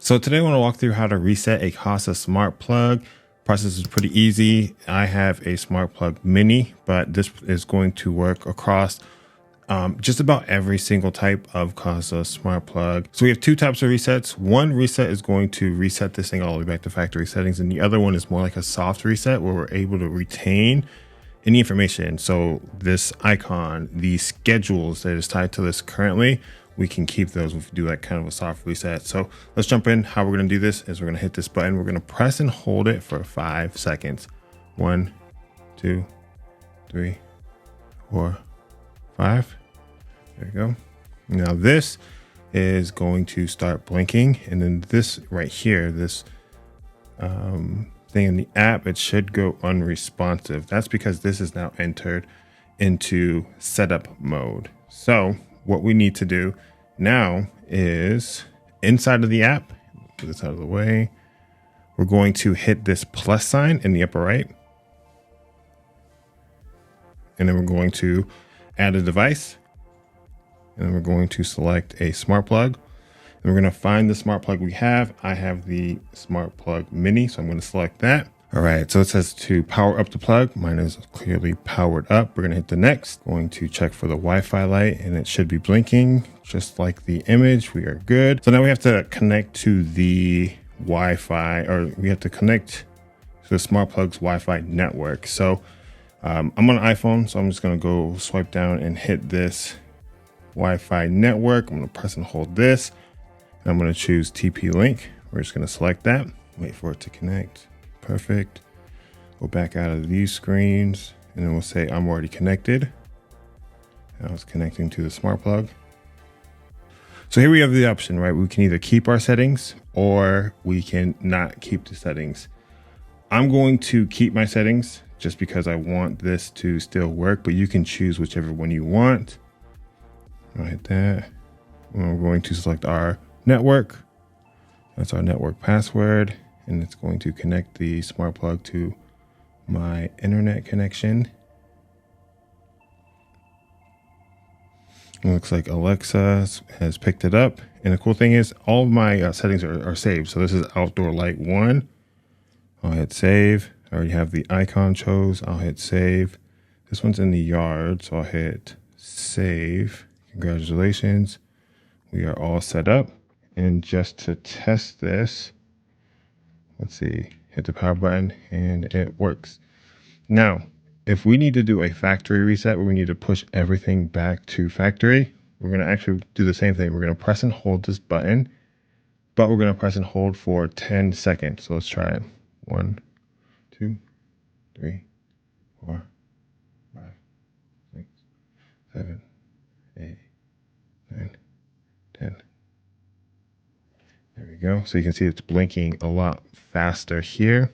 So today I want to walk through how to reset a Kasa Smart Plug. Process is pretty easy. I have a Smart Plug Mini, but this is going to work across just about every single type of Kasa Smart Plug. So we have two types of resets. One reset is going to reset this thing all the way back to factory settings, and the other one is more like a soft reset where we're able to retain any information. So this icon, the schedules that is tied to this currently, we can keep those if we do like kind of a soft reset. So let's jump in. How we're going to do this is we're going to hit this button. We're going to press and hold it for 5 seconds. 1, 2, 3, 4, 5. There we go. Now this is going to start blinking, and then this right here, this thing in the app, it should go unresponsive. That's because this is now entered into setup mode. So what we need to do now is inside of the app, put this out of the way, we're going to hit this plus sign in the upper right. And then we're going to add a device. And then we're going to select a smart plug. And we're going to find the smart plug we have. I have the Smart Plug Mini, so I'm going to select that. All right, so it says to power up the plug. Mine is clearly powered up. We're going to hit the next. Going to check for the Wi-Fi light, and it should be blinking just like the image. We are good. So now we have to connect to the Wi-Fi, or we have to connect to the smart plug's Wi-Fi network. So I'm on an iPhone, so I'm just going to go swipe down and hit this Wi-Fi network. I'm going to press and hold this. And I'm going to choose TP link. We're just going to select that. Wait for it to connect. Perfect. Go back out of these screens, and then we'll say I'm already connected. I was connecting to the smart plug. So here we have the option, right? We can either keep our settings or we can not keep the settings. I'm going to keep my settings just because I want this to still work, but you can choose whichever one you want. I'll hit that. And we're going to select our network. That's our network password. And it's going to connect the smart plug to my internet connection. It looks like Alexa has picked it up. And the cool thing is all of my settings are saved. So this is outdoor light 1. I'll hit save. I already have the icon chose. I'll hit save. This one's in the yard, so I'll hit save. Congratulations. We are all set up. And just to test this, let's see, hit the power button and it works. Now, if we need to do a factory reset where we need to push everything back to factory, we're going to actually do the same thing. We're going to press and hold this button, but we're going to press and hold for 10 seconds. So let's try it. 1, 2, 3, 4, 5, 6, 7, 8, 9, 10. There we go. So you can see it's blinking a lot faster here.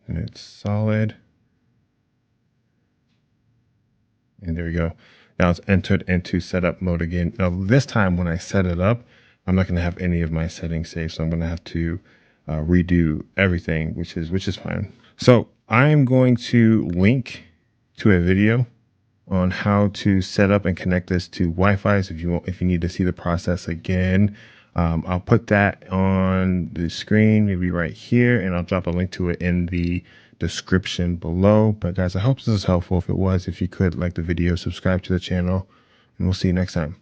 And it's solid. And there we go. Now it's entered into setup mode again. Now this time when I set it up, I'm not going to have any of my settings saved. So I'm going to have to redo everything, which is fine. So I'm going to link to a video on how to set up and connect this to Wi-Fi. So if you need to see the process again, I'll put that on the screen, maybe right here, and I'll drop a link to it in the description below. But guys, I hope this is helpful. If it was, if you could like the video, subscribe to the channel, and we'll see you next time.